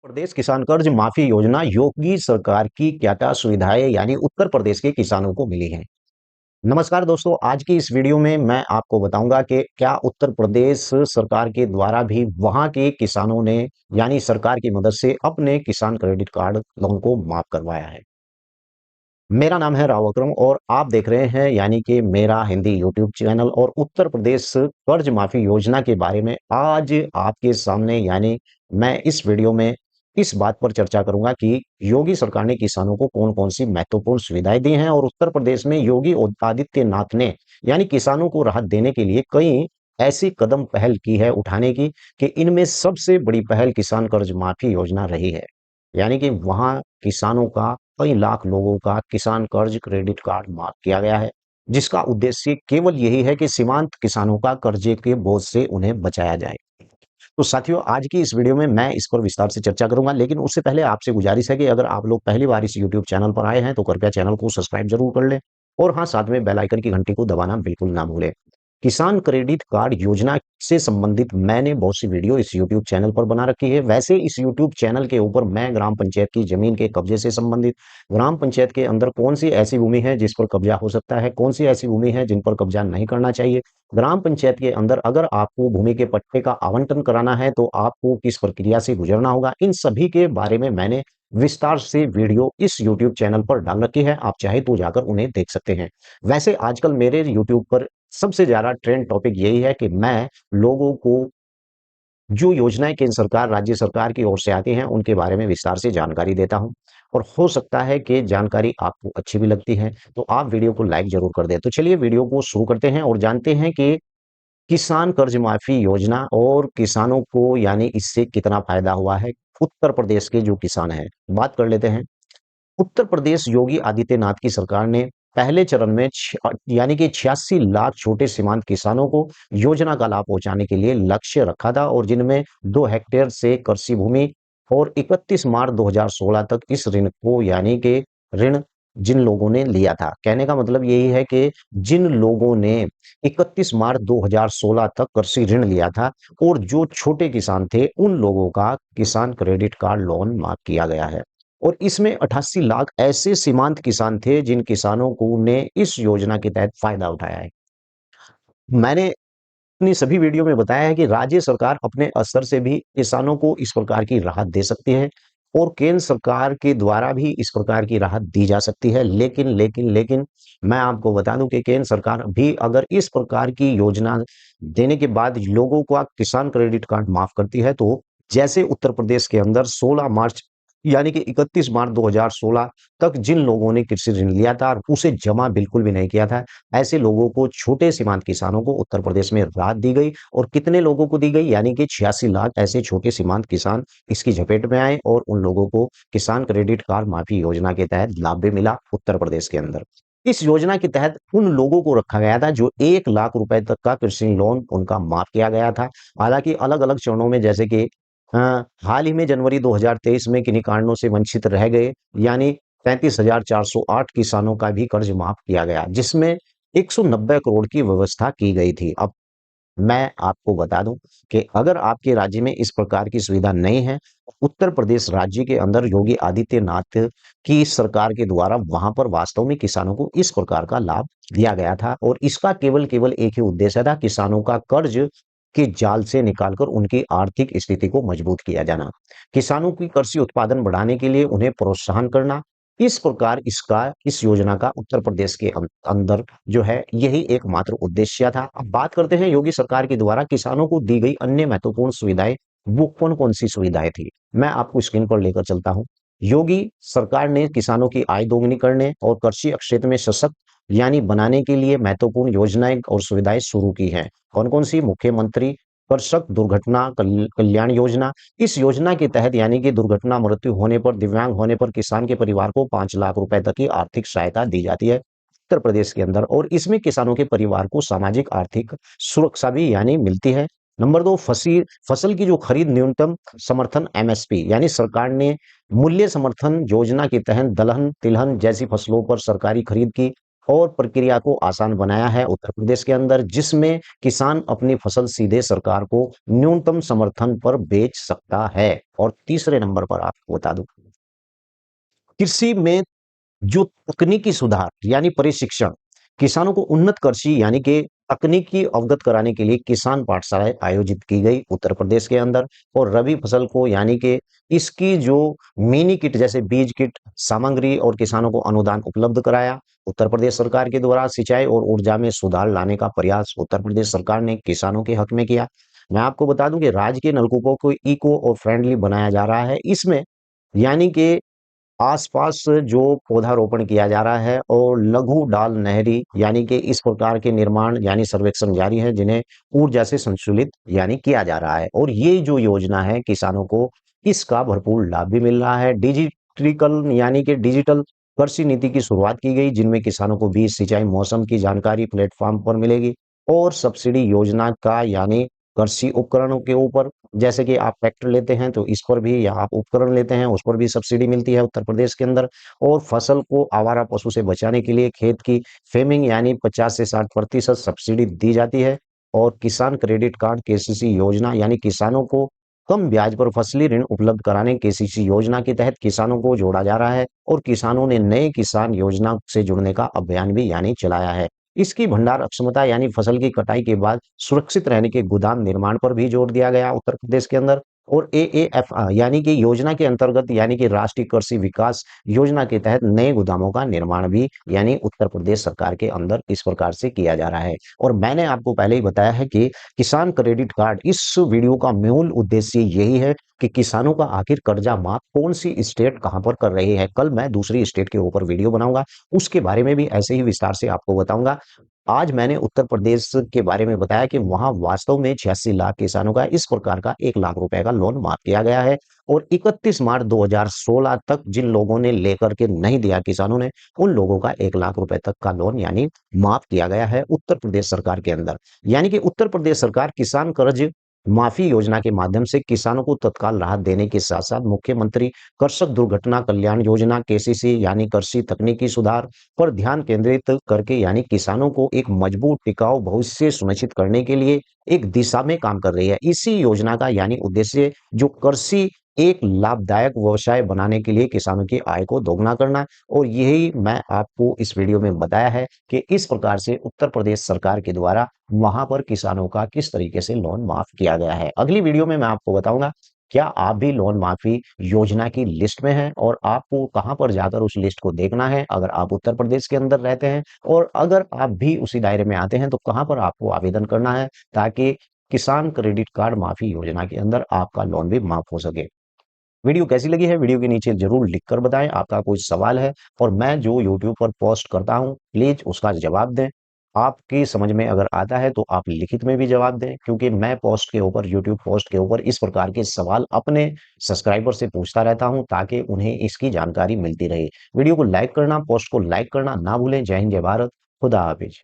प्रदेश किसान कर्ज माफी योजना योगी सरकार की क्या-क्या सुविधाएं यानी उत्तर प्रदेश के किसानों को मिली हैं। नमस्कार दोस्तों, आज की इस वीडियो में मैं आपको बताऊंगा कि क्या उत्तर प्रदेश सरकार के द्वारा भी वहां के किसानों ने यानी सरकार की मदद से अपने किसान क्रेडिट कार्ड लोन को माफ करवाया है। मेरा नाम है राव अकरम और आप देख रहे हैं यानी कि मेरा हिंदी यूट्यूब चैनल और उत्तर प्रदेश कर्ज माफी योजना के बारे में आज आपके सामने यानी मैं इस वीडियो में इस बात पर चर्चा करूंगा कि योगी सरकार ने किसानों को कौन-कौन सी महत्वपूर्ण सुविधाएं दी हैं और उत्तर प्रदेश में योगी आदित्यनाथ ने यानी किसानों को राहत देने के लिए कई ऐसी कदम पहल की है उठाने की कि इनमें सबसे बड़ी पहल किसान कर्ज माफी योजना रही है। यानी कि वहां किसानों का कई लाख लोगों का किसान कर्ज क्रेडिट कार्ड माफ किया गया है, जिसका उद्देश्य केवल यही है कि सीमांत किसानों का कर्जे के बोझ से उन्हें बचाया जाए। तो साथियों, आज की इस वीडियो में मैं इस पर विस्तार से चर्चा करूंगा, लेकिन उससे पहले आपसे गुजारिश है कि अगर आप लोग पहली बार इस यूट्यूब चैनल पर आए हैं तो कृपया चैनल को सब्सक्राइब जरूर कर लें और हाँ, साथ में बेल आइकन की घंटी को दबाना बिल्कुल ना भूलें। किसान क्रेडिट कार्ड योजना से संबंधित मैंने बहुत सी वीडियो इस यूट्यूब चैनल पर बना रखी है। वैसे इस यूट्यूब चैनल के ऊपर मैं ग्राम पंचायत की जमीन के कब्जे से संबंधित, ग्राम पंचायत के अंदर कौन सी ऐसी भूमि है जिस पर कब्जा हो सकता है, कौन सी ऐसी भूमि है जिन पर कब्जा नहीं करना चाहिए, ग्राम पंचायत के अंदर अगर आपको भूमि के पट्टे का आवंटन कराना है तो आपको किस प्रक्रिया से गुजरना होगा, इन सभी के बारे में मैंने विस्तार से वीडियो इस यूट्यूब चैनल पर डाल रखी है। आप चाहे तो जाकर उन्हें देख सकते हैं। वैसे आजकल मेरे यूट्यूब पर सबसे ज्यादा ट्रेंड टॉपिक यही है कि मैं लोगों को जो योजनाएं केंद्र सरकार, राज्य सरकार की ओर से आती हैं, उनके बारे में विस्तार से जानकारी देता हूं और हो सकता है कि जानकारी आपको अच्छी भी लगती है, तो आप वीडियो को लाइक जरूर कर दें। तो चलिए वीडियो को शुरू करते हैं और जानते हैं कि किसान कर्ज माफी योजना और किसानों को यानी इससे कितना फायदा हुआ है। उत्तर प्रदेश के जो किसान हैं, बात कर लेते हैं। उत्तर प्रदेश योगी आदित्यनाथ की सरकार ने पहले चरण में यानी कि 86 लाख छोटे सीमांत किसानों को योजना का लाभ पहुंचाने के लिए लक्ष्य रखा था और जिनमें 2 हेक्टेयर से कृषि भूमि और 31 मार्च 2016 तक इस ऋण को यानी कि ऋण जिन लोगों ने लिया था, कहने का मतलब यही है कि जिन लोगों ने 31 मार्च 2016 तक कृषि ऋण लिया था और जो छोटे किसान थे उन लोगों का किसान क्रेडिट कार्ड लोन माफ किया गया है। और इसमें 88 लाख ऐसे सीमांत किसान थे जिन किसानों को ने इस योजना के तहत फायदा उठाया है। मैंने अपनी सभी वीडियो में बताया है कि राज्य सरकार अपने स्तर से भी किसानों को इस प्रकार की राहत दे सकती है और केंद्र सरकार के द्वारा भी इस प्रकार की राहत दी जा सकती है। लेकिन मैं आपको बता दूं कि केंद्र सरकार भी अगर इस प्रकार की योजना देने के बाद लोगों को किसान क्रेडिट कार्ड माफ करती है, तो जैसे उत्तर प्रदेश के अंदर 16 मार्च यानी कि 31 मार्च 2016 तक जिन लोगों ने कृषि ऋण लिया था और उसे जमा बिल्कुल भी नहीं किया था, ऐसे लोगों को, छोटे सीमांत किसानों को उत्तर प्रदेश में राहत दी गई। और कितने लोगों को दी गई? यानी कि 86 लाख ऐसे छोटे सीमांत किसान इसकी झपेट में आए और उन लोगों को किसान क्रेडिट कार्ड माफी योजना के तहत लाभ भी मिला उत्तर प्रदेश के अंदर। इस योजना के तहत उन लोगों को रखा गया था जो 1 लाख रुपए तक का कृषि लोन उनका माफ किया गया था। हालांकि अलग अलग चरणों में, जैसे कि हाल ही में जनवरी 2023 में किन्हीं कारणों से वंचित रह गए यानी 35,408 किसानों का भी कर्ज माफ किया गया, जिसमें 190 करोड़ की व्यवस्था की गई थी। अब मैं आपको बता दूं कि अगर आपके राज्य में इस प्रकार की सुविधा नहीं है, उत्तर प्रदेश राज्य के अंदर योगी आदित्यनाथ की सरकार के द्वारा वहां पर वास्तव में किसानों को इस प्रकार का लाभ दिया गया था और इसका केवल केवल एक ही उद्देश्य था, किसानों का कर्ज के जाल से निकालकर उनकी आर्थिक स्थिति को मजबूत किया जाना, किसानों की कृषि उत्पादन बढ़ाने के लिए उन्हें प्रोत्साहन करना। इस प्रकार इस योजना का उत्तर प्रदेश के अंदर जो है यही एकमात्र उद्देश्य था। अब बात करते हैं योगी सरकार के द्वारा किसानों को दी गई अन्य महत्वपूर्ण सुविधाएं, वो कौन कौन सी सुविधाएं थी, मैं आपको स्क्रीन पर लेकर चलता हूं। योगी सरकार ने किसानों की आय दोगुनी करने और कृषि क्षेत्र में सशक्त यानी बनाने के लिए महत्वपूर्ण योजनाएं और सुविधाएं शुरू की हैं। कौन कौन सी? मुख्यमंत्री कृषक दुर्घटना कल्याण योजना। इस योजना के तहत यानी कि दुर्घटना, मृत्यु होने पर, दिव्यांग होने पर किसान के परिवार को 5 लाख रुपए तक की आर्थिक सहायता दी जाती है उत्तर प्रदेश के अंदर और इसमें किसानों के परिवार को सामाजिक आर्थिक सुरक्षा भी यानी मिलती है। नंबर 2, फसल की जो खरीद न्यूनतम समर्थन एमएसपी यानी सरकार ने मूल्य समर्थन योजना के तहत दलहन तिलहन जैसी फसलों पर सरकारी खरीद की और प्रक्रिया को आसान बनाया है उत्तर प्रदेश के अंदर, जिसमें किसान अपनी फसल सीधे सरकार को न्यूनतम समर्थन पर बेच सकता है। और तीसरे नंबर पर आपको बता दूं, कृषि में जो तकनीकी सुधार यानी प्रशिक्षण, किसानों को उन्नत कृषि यानी कि तकनीकी अवगत कराने के लिए किसान पाठशालाएं आयोजित की गई उत्तर प्रदेश के अंदर। और रबी फसल को यानी कि इसकी जो मिनी किट जैसे बीज किट सामग्री और किसानों को अनुदान उपलब्ध कराया। उत्तर प्रदेश सरकार के द्वारा सिंचाई और ऊर्जा में सुधार लाने का प्रयास उत्तर प्रदेश सरकार ने किसानों के हक में किया। मैं आपको बता दूं कि राज्य के नलकूपों को इको और फ्रेंडली बनाया जा रहा है। इसमें यानी कि आस-पास जो पौधारोपण किया जा रहा है और लघु डाल नहरी यानी कि इस प्रकार के निर्माण यानी सर्वेक्षण जारी है, जिन्हें ऊर्जा से संतुलित यानी किया जा रहा है। और ये जो योजना है किसानों को इसका भरपूर लाभ भी मिल रहा है। डिजिटलीकरण यानी कि डिजिटल कृषि नीति की शुरुआत की गई, जिनमें किसानों को बीज सिंचाई मौसम की जानकारी प्लेटफॉर्म पर मिलेगी। और सब्सिडी योजना का यानी कृषि उपकरणों के ऊपर, जैसे कि आप ट्रैक्टर लेते हैं तो इस पर भी, या आप उपकरण लेते हैं उस पर भी सब्सिडी मिलती है उत्तर प्रदेश के अंदर। और फसल को आवारा पशु से बचाने के लिए खेत की फेमिंग यानी 50 से 60% सब्सिडी दी जाती है। और किसान क्रेडिट कार्ड केसीसी योजना यानी किसानों को कम ब्याज पर फसली ऋण उपलब्ध कराने केसीसी योजना के तहत किसानों को जोड़ा जा रहा है। और किसानों ने नए किसान योजना से जुड़ने का अभियान भी यानी चलाया है। इसकी भंडार क्षमता यानी फसल की कटाई के बाद सुरक्षित रहने के गोदाम निर्माण पर भी जोर दिया गया उत्तर प्रदेश के अंदर। और एएएफ यानी कि योजना के अंतर्गत यानी कि राष्ट्रीय कृषि विकास योजना के तहत नए गोदामों का निर्माण भी यानी उत्तर प्रदेश सरकार के अंदर इस प्रकार से किया जा रहा है। और मैंने आपको पहले ही बताया है कि किसान क्रेडिट कार्ड, इस वीडियो का मूल उद्देश्य यही है कि किसानों का आखिर कर्जा माफ कौन सी स्टेट कहां पर कर रही है। कल मैं दूसरी स्टेट के ऊपर वीडियो बनाऊंगा, उसके बारे में भी ऐसे ही विस्तार से आपको बताऊंगा। आज मैंने उत्तर प्रदेश के बारे में बताया कि वहां वास्तव में 86 लाख किसानों का इस प्रकार का 1 लाख रुपए का लोन माफ किया गया है। और 31 मार्च 2016 तक जिन लोगों ने लेकर के नहीं दिया किसानों ने, उन लोगों का 1 लाख रुपए तक का लोन यानी माफ किया गया है उत्तर प्रदेश सरकार के अंदर। यानी कि उत्तर प्रदेश सरकार किसान कर्ज माफी योजना के माध्यम से किसानों को तत्काल राहत देने के साथ साथ मुख्यमंत्री कृषक दुर्घटना कल्याण योजना केसीसी यानी कृषि तकनीकी सुधार पर ध्यान केंद्रित करके यानी किसानों को एक मजबूत टिकाऊ भविष्य सुनिश्चित करने के लिए एक दिशा में काम कर रही है। इसी योजना का यानी उद्देश्य जो कृषि एक लाभदायक व्यवसाय बनाने के लिए किसानों की आय को दोगुना करना। और यही मैं आपको इस वीडियो में बताया है कि इस प्रकार से उत्तर प्रदेश सरकार के द्वारा वहां पर किसानों का किस तरीके से लोन माफ किया गया है। अगली वीडियो में मैं आपको बताऊंगा क्या आप भी लोन माफी योजना की लिस्ट में हैं और आपको कहां पर जाकर उस लिस्ट को देखना है, अगर आप उत्तर प्रदेश के अंदर रहते हैं। और अगर आप भी उसी दायरे में आते हैं तो कहां पर आपको आवेदन करना है, ताकि किसान क्रेडिट कार्ड माफी योजना के अंदर आपका लोन भी माफ हो सके। वीडियो कैसी लगी है वीडियो के नीचे जरूर लिखकर बताएं। आपका कोई सवाल है और मैं जो यूट्यूब पर पोस्ट करता हूं प्लीज उसका जवाब दें। आपकी समझ में अगर आता है तो आप लिखित में भी जवाब दें, क्योंकि मैं पोस्ट के ऊपर यूट्यूब पोस्ट के ऊपर इस प्रकार के सवाल अपने सब्सक्राइबर से पूछता रहता हूं, ताकि उन्हें इसकी जानकारी मिलती रहे। वीडियो को लाइक करना, पोस्ट को लाइक करना ना भूलें। जय हिंद, जय भारत, खुदा हाफिज।